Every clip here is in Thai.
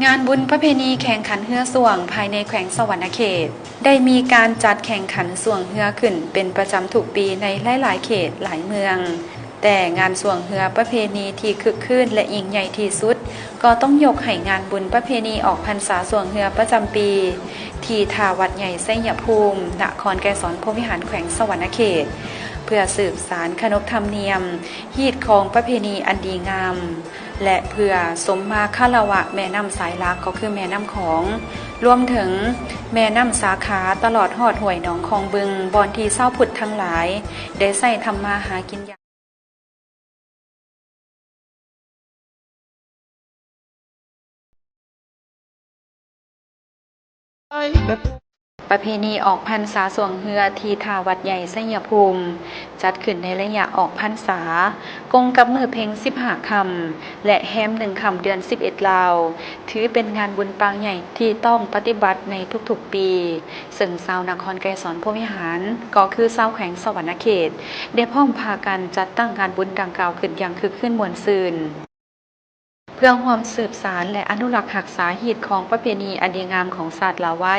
งานบุญประเพณีแข่งขันเรือส่วงภายในแขวงสวรรณเขตได้มีการจัดแข่งขันส่วงเรือขึ้นเป็นประจำทุกปีในหลายๆเขตหลายเมืองแต่งานส่วงเรือประเพณีที่คึกคืนและยิ่งใหญ่ที่สุดก็ต้องยกให้งานบุญประเพณีออกพรรษาส่วงเรือประจำปีที่ท่าวัดใหญ่ไสยภูมินครไกรสอนพรหมวิหารแขวงสวรรณเขตเพื่อสืบสานขนบธรรมเนียมฮีตของประเพณีอันดีงามและเพื่อสมมาคารวะแม่น้ำสายหลักก็คือแม่น้ำของรวมถึงแม่น้ำสาขาตลอดหอดห้วยหนองคองบึงบอนที่เศร้าผุดทั้งหลายได้ใส่ทำมาหากินอย่างประเพณีออกพรรษาส่วงเรือที่ท่าวัดใหญ่ไสยภูมิจัดขึ้นในระยะออกพรรษากงกับมือเพ็ง15 ค่ำและแฮม1 ค่ำเดือน11 ลาวถือเป็นงานบุญปางใหญ่ที่ต้องปฏิบัติในทุกๆปีซึ่งชาวนครไกรสอนพรหมวิหารก็คือชาวแขวงสวรรณเขตได้พร้อมพากันจัดตั้งงานบุญดังกล่าวขึ้นอย่างคึกคืนม่วนซื่นเพื่อความสืบสานและอนุรักษ์รักษาฮีตของประเพณีอันดีงามของศาสตร์ลาวไว้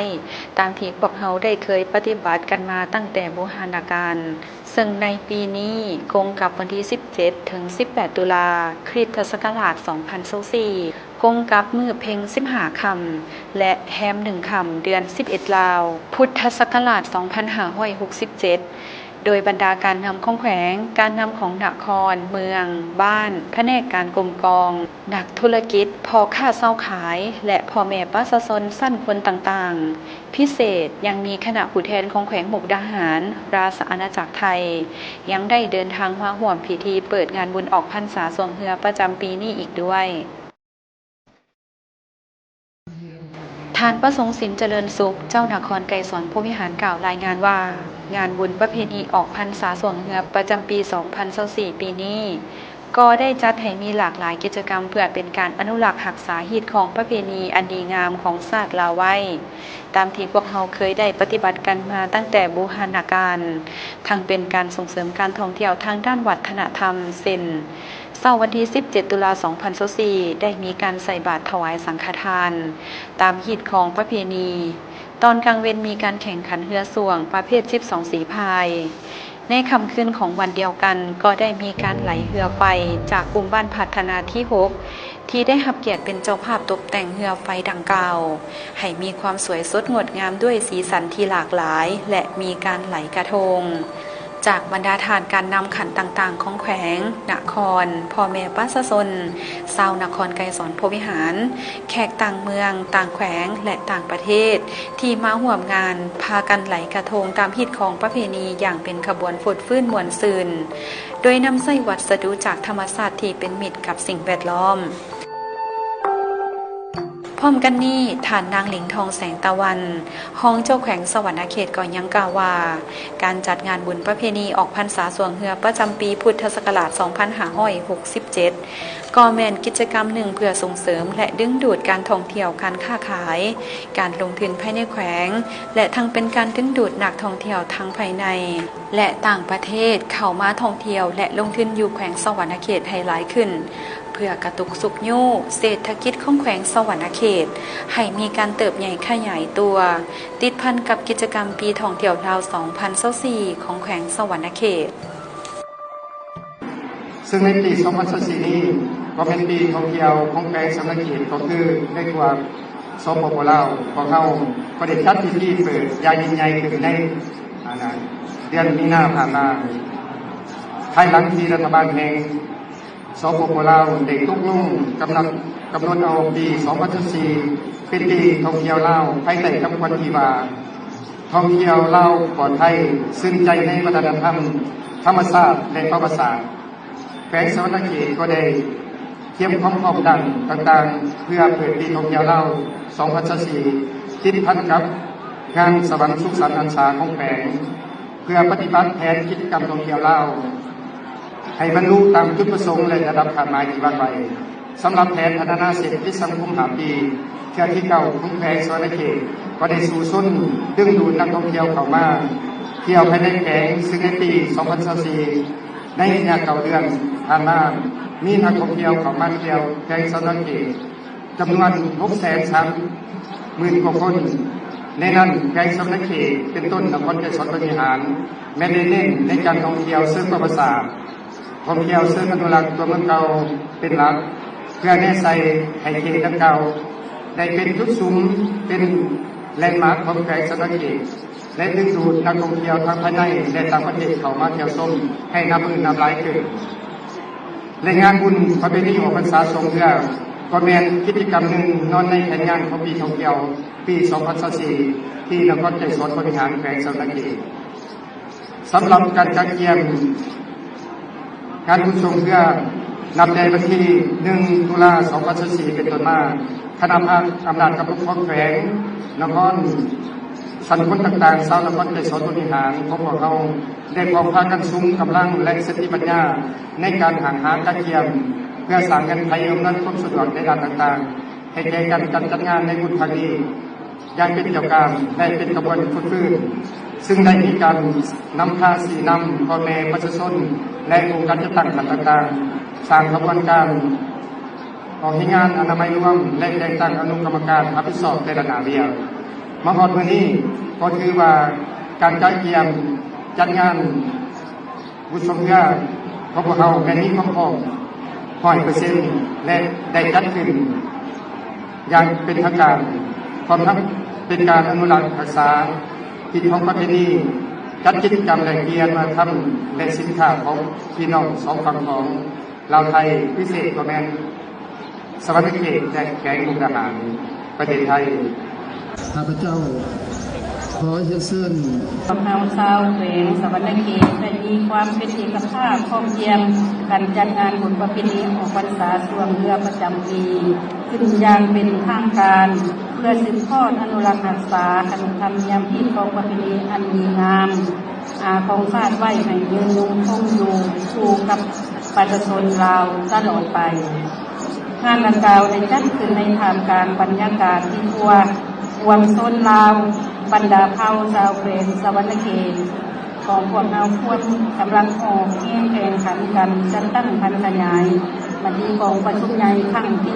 ตามที่พวกเขาได้เคยปฏิบัติกันมาตั้งแต่โบราณกาลซึ่งในปีนี้กงกับวันที่17 ถึง 18 ตุลาคริสตศักราช 2024กงกับมือเพ็ง15 ค่ำและแฮม1 ค่ำเดือน11 ลาวพุทธศักราช 2567โดยบรรดาการนำของแขวงการนำของนครเมืองบ้านแผนกการกรมกองนักธุรกิจพ่อค้าเศร้าขายและพ่อแม่ประชาชนสั้นคนต่างๆพิเศษยังมีคณะผู้แทนของแขวงมุกดาหารราชอาณาจักรไทยยังได้เดินทางมาร่วมพิธีเปิดงานบุญออกพรรษาส่วงเรือประจำปีนี้อีกด้วยท่านประสงค์สินเจริญสุขเจ้านครไกรสอนพรหมวิหารกล่าวรายงานว่างานบุญประเพณีออกพรรษาส่วงเรือประจำปี 2024 ปีนี้ก็ได้จัดให้มีหลากหลายกิจกรรมเพื่อเป็นการอนุรักษ์รักษาฮีตของประเพณีอันดีงามของชาติลาวไว้ตามที่พวกเราเคยได้ปฏิบัติกันมาตั้งแต่โบราณกาลทั้งเป็นการส่งเสริมการท่องเที่ยวทางด้านวัฒนธรรมเช่นเช้าวันที่17 ตุลา 2024ได้มีการใส่บาตรถวายสังฆทานตามฮีตของประเพณีตอนกลางเวรมีการแข่งขันเรือส่วงประเภท12 สีพายในค่ำคืนของวันเดียวกันก็ได้มีการไหลเรือไฟจากกลุ่มบ้านพัฒนาที่ 6ที่ได้รับเกียรติเป็นเจ้าภาพตกแต่งเรือไฟดังกล่าวให้มีความสวยสดงดงามด้วยสีสันที่หลากหลายและมีการไหลกระทงจากบรรดาทานการนำขันต่างๆของแขวงนครพ่อแม่ประชาชนชาวนครไกรสอนพรหมวิหารแขกต่างเมืองต่างแขวงและต่างประเทศที่มาร่วมงานพากันไหลกระทงตามฮิตของประเพณีอย่างเป็นขบวนฝุดฟื้นม่วนซื่นโดยนำไส้วัสดุจากธรรมชาติที่เป็นมิตรกับสิ่งแวดล้อมพร้อมกันนี้ฐานนางหลิงทองแสงตะวันห้องเจ้าแขวงสวรรณเขตก็ยังกล่าวว่าการจัดงานบุญประเพณีออกพรรษาส่วงเรือประจำปีพุทธศักราช 2567ก็แม่นกิจกรรมหนึ่งเพื่อส่งเสริมและดึงดูดการท่องเที่ยวการค้าขายการลงทุนภายในแขวงและทั้งเป็นการดึงดูดนักท่องเที่ยวทั้งภายในและต่างประเทศเข้ามาท่องเที่ยวและลงทุนอยู่แขวงสวรรณเขตให้หลายขึ้นเพื่อกระตุกสุกยู่เศรษฐกิจของแขวงสวรรณเขตให้มีการเติบใหญ่ขยายตัวติดพันกับกิจกรรมปีท่องเที่ยวลาว 2024 ของแขวงสวรรณเขตซึ่งในปี 2024 นี้ก็เป็นปีท่องเที่ยวของแขวงสวรรณเขตก็คือในกว่าสปป.ลาวของเราก็ได้จัดพิธีเปิดอย่างยิ่งใหญ่ขึ้นในเดือนมีนาผ่านมาภายหลังที่รัฐบาลแห่งสปป.ลาวได้ตกลงกำหนดเอาปี 2024 เป็นปีท่องเที่ยวลาวภายใต้คำขวัญที่ว่าท่องเที่ยวลาวปลอดภัยซึ้งใจในวัฒนธรรมธรรมชาติและประวัติศาสตร์แขวงสวรรณเขตก็ได้เตรียมความพร้อมดังต่างๆเพื่อเปิดปีท่องเที่ยวลาว 2024 ติดพันกับงานสวรรค์สุขสันต์พรรษาของแขวงเพื่อปฏิบัติแผนกิจกรรมท่องเที่ยวลาวให้บรรลุตามจุดประสงค์และระดับคาดหมายที่วางไว้สำหรับแผนพัฒนาเศรษฐกิจสังคม5 ปีเที่ยวที่เก่าของแขวงสวรรณเขตก็ได้สู่ส้นดึงดูดนักท่องเที่ยวเข้ามาเที่ยวภายในแขวงซึ่งในปี 2024 ในระยะ9 เดือนผ่านมามีนักท่องเที่ยวเข้ามาเที่ยวแขวงสวรรณเขต จำนวน 630,000 กว่าคนในนั้นไกด์สำนักเขตเป็นต้นนครไกรสอนบริหารแม้ได้เน้นในการท่องเที่ยวเสริมประวัติศาสตร์ท่องเที่ยวเสริมอนุรักษ์ตัวเมืองเก่าเป็นหลักเพื่อแน่ใจให้เขตดังเก่าได้เป็นจุดซุ้มเป็นแลนด์มาร์คของไกด์สำนักเขตและดึงดูดนักท่องเที่ยวทั้งภายในและต่างประเทศเข้ามาเที่ยวชมให้นับมือนับหลายขึ้นและงานบุญประเพณีออกพรรษาสงฆ์เรือก็แมนกิจกรรมหนึ่งนอนในแผนงานของปีท่องเที่ยวปี 2024 ที่นครไกรสอนบริหารแขวงสำนักเขตสำหรับการจัดเตรียมงานบุญสงฆ์เรือนับในวันที่ 1 ตุลาคม 2024 เป็นต้นมาคณะภาคอำนาจกับปกครองแขวงนครสันคนต่างๆชาวนครไกรสอนบริหารของพวกเขาได้พร้อมพากันซุ้มกำลังและสติปัญญาในการหาการเตรียมเพื่อสร้างกันไทยอำนาจความสะดวกในด้านต่างๆให้แก่การจัดงานในบุญครั้งนี้อย่างเป็นเกี่ยวกับและเป็นกระบวนการฟื้นซึ่งได้มีการนำพาสีนำพ่อแม่ประชาชนและองค์การจัดตั้งต่างๆสร้างกระบวนการออกให้งานอนามัยรวมและแต่งตั้งอนุกรรมการรับผิดชอบแต่ละหน้าเรียนมาฮอดวันนี้ก็คือว่าการจัดเตรียมจัดงานบุญสงฆ์ของพวกเราแค่นี้พร้อม100%และได้จัดขึ้นอย่างเป็นทางการพร้อมทั้งเป็นการอนุรักษ์รักษากิจของประเพณีจัดกิจกรรมแหล่งเรียนมาทำและสินค้าของพี่น้องสองฝั่งของลาวไทยพิเศษกว่าแมนสวรรค์เขตและแขวงมุกดาหารประเทศไทยข้าพเจ้าขอเชิญพวกเราชาวแขวงสวรรค์เขตได้มีความเป็นเอกภาพพร้อมเพรียงกันจัดงานบุญประเพณีออกพรรษาช่วงเรือประจำปีขึ้นอย่างเป็นทางการเพื่อสืบทอดอนุรักษ์รักษาขนบธรรมเนียมที่ของประเพณีอันดีงามของชาติไว้ให้ยืนยงคงอยู่คู่กับประชาชนลาวตลอดไปงานดังกล่าวได้จัดขึ้นในท่ามกลางบรรยากาศที่ทั่วรวมชนลาวบรรดาเผ่าชาวแขวงสวรรค์เขตของพวกเราควรกำลังออกแข่งขันกันจัดตั้งพันขยายบัดนี้ของประชุมใหญ่ครั้งที่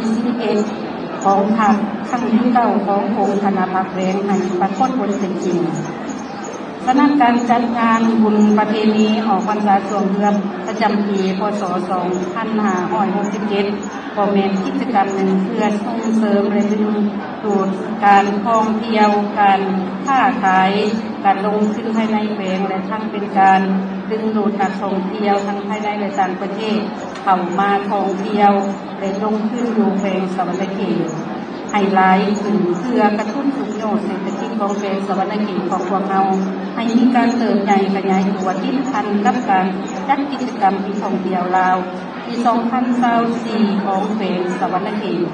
11ของพรรคครั้งที่9ขององค์คณะพรรคแขวงให้ปรากฏผลเป็นจริงคณะการจัดงานบุญประเพณีออกพรรษาช่วงเดือนประจำปีพ.ศ. 2567ก็เป็นกิจกรรมหนึ่งเพื่อส่งเสริมและดึงดูดการท่องเที่ยวการค้าขายการลงทุนภายในแขวงและทั้งเป็นการดึงดูดนักท่องเที่ยวทั้งภายในและต่างประเทศเข้ามาท่องเที่ยวและลงทุนอยู่แขวงสวรรค์เขตไฮไลท์ถึงเพื่อกระตุ้นสุขโยชน์เศรษฐกิจของแขวงสวรรค์เขตของพวกเราให้มีการเติบใหญ่ขยายตัวที่ทันกับการจัดกิจกรรมที่ท่องเที่ยวลาวปี 2024 ของแขวงสวรรค์เขต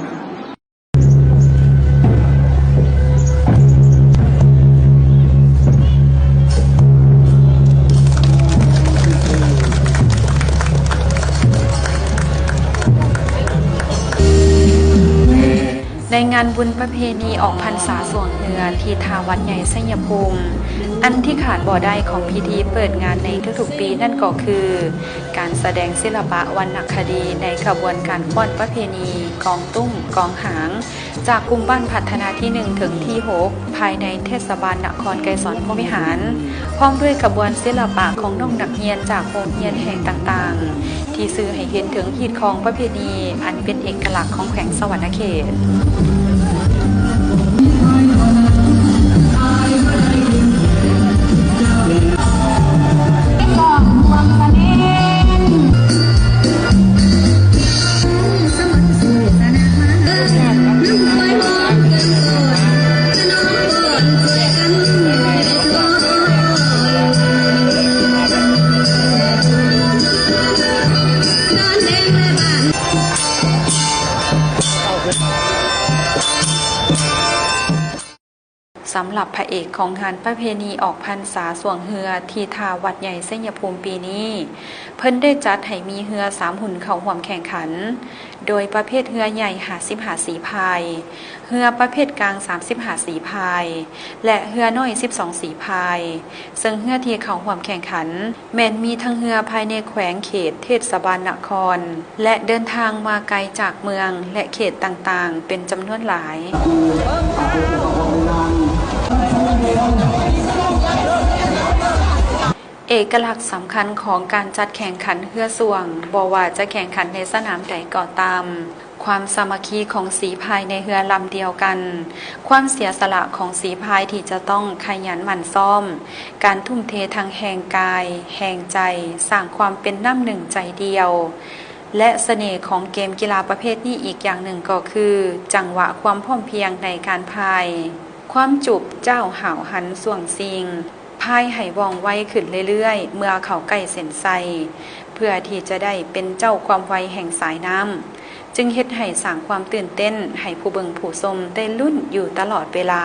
ในงานบุญประเพณีออกพรรษาสวงเรือที่ทาวัดใหญ่ไสยภูมิอันที่ขาดบ่ได้ของพิธีเปิดงานในทุกๆปีนั่นก็คือการแสดงศิลปะวรรณคดีในขบวนการฟ้อนประเพณีกองตุ้มกองหางจากกลุ่มบ้านพัฒนาที่1ถึงที่6ภายในเทศบาลนครไกรสอนพรหมวิหารพร้อมด้วยขบวนศิลปะของน้องนักเรียนจากโรงเรียนแห่งต่างๆที่สื่อให้เห็นถึงฮีตของประเพณีอันเป็นเอกลักษณ์ของแขวงสวรรค์เขต สำหรับพระเอกของงานประเพณีออกพรรษาสวงเฮือที่ท่าวัดใหญ่ชัยภูมิปีนี้เพิ่นได้จัดให้มีเฮือ3หุ่นเข้าร่วมแข่งขันโดยประเภทเฮือใหญ่55สีพายเฮือประเภทกลาง35สีพายและเฮือน้อย12สีพายซึ่งเฮือที่เข้าร่วมแข่งขันแม้นมีทั้งเฮือภายในแขวงเขตเทศบาลนครและเดินทางมาไกลจากเมืองและเขตต่างๆเป็นจำนวนหลายเอกลักษณ์สำคัญของการจัดแข่งขันเฮือส่วงบ่ว่าจะแข่งขันในสนามใดก็ตามความสามัคคีของสีพายในเฮือลำเดียวกันความเสียสละของสีพายที่จะต้องขยันหมั่นซ้อมการทุ่มเททางแห่งกายแห่งใจสร้างความเป็นน้ำหนึ่งใจเดียวและเสน่ห์ของเกมกีฬาประเภทนี้อีกอย่างหนึ่งก็คือจังหวะความพร้อมเพรียงในการพายความจุบเจ้าห่าวหันส่วงซิงพายให้ว่องไวขึ้นเรื่อยๆเมื่อเขาใกล้เส้นชัยเพื่อที่จะได้เป็นเจ้าความไวแห่งสายน้ำจึงเฮ็ดให้สร้างความตื่นเต้นให้ผู้เบิ่งผู้ชมได้ลุ้นอยู่ตลอดเวลา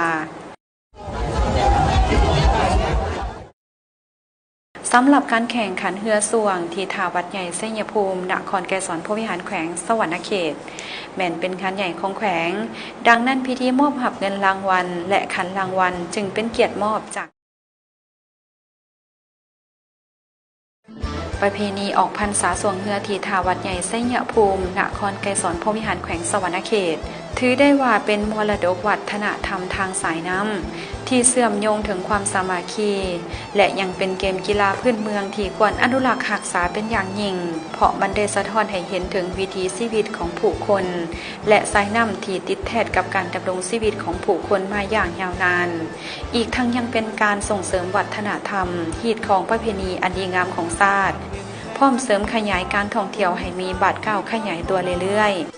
สำหรับการแข่งขันเฮือส่วงที่ท่าวัดใหญ่ชัยภูมินครไกรสอนพระวิหารแขวงสวรรณเขตแม่นเป็นงานใหญ่ของแขวงดังนั้นพิธีมอบหับเงินรางวัลและขันรางวัลจึงเป็นเกียรติมอบจากประเพณีออกพรรษาสวงเฮือที่ท่าวัดใหญ่ชัยภูมินครไกรสอนพระวิหารแขวงสวรรณเขตถือได้ว่าเป็นมรดกวัฒนธรรมทางสายน้ำที่เชื่อมโยงถึงความสามัคคีและยังเป็นเกมกีฬาพื้นเมืองที่ควรอนุรักษ์รักษาเป็นอย่างยิ่งเพราะมันได้สะท้อนให้เห็นถึงวิถีชีวิตของผู้คนและสายน้ำที่ติดแทนกับการดำรงชีวิตของผู้คนมาอย่างยาวนานอีกทั้งยังเป็นการส่งเสริมวัฒนธรรมฮีตของประเพณีอันดีงามของชาติพร้อมเสริมขยายการท่องเที่ยวให้มีบัตรก้าวขยายตัวเรื่อยๆ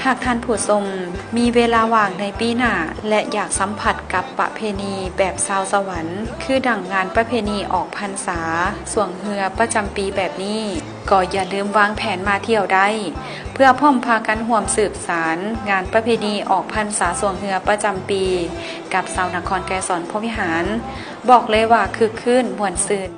หากท่านผู้ชมมีเวลาว่างในปีหน้าและอยากสัมผัสกับประเพณีแบบชาวสวรรค์คือดังงานประเพณีออกพรรษาสวงเฮือประจำปีแบบนี้ก็อย่าลืมวางแผนมาเที่ยวได้เพื่อพร้อมพากันร่วมสืบสารงานประเพณีออกพรรษาสวงเฮือประจำปีกับชาวนครไกรสอนพระวิหารบอกเลยว่าคือคลื่นม่วนซื่น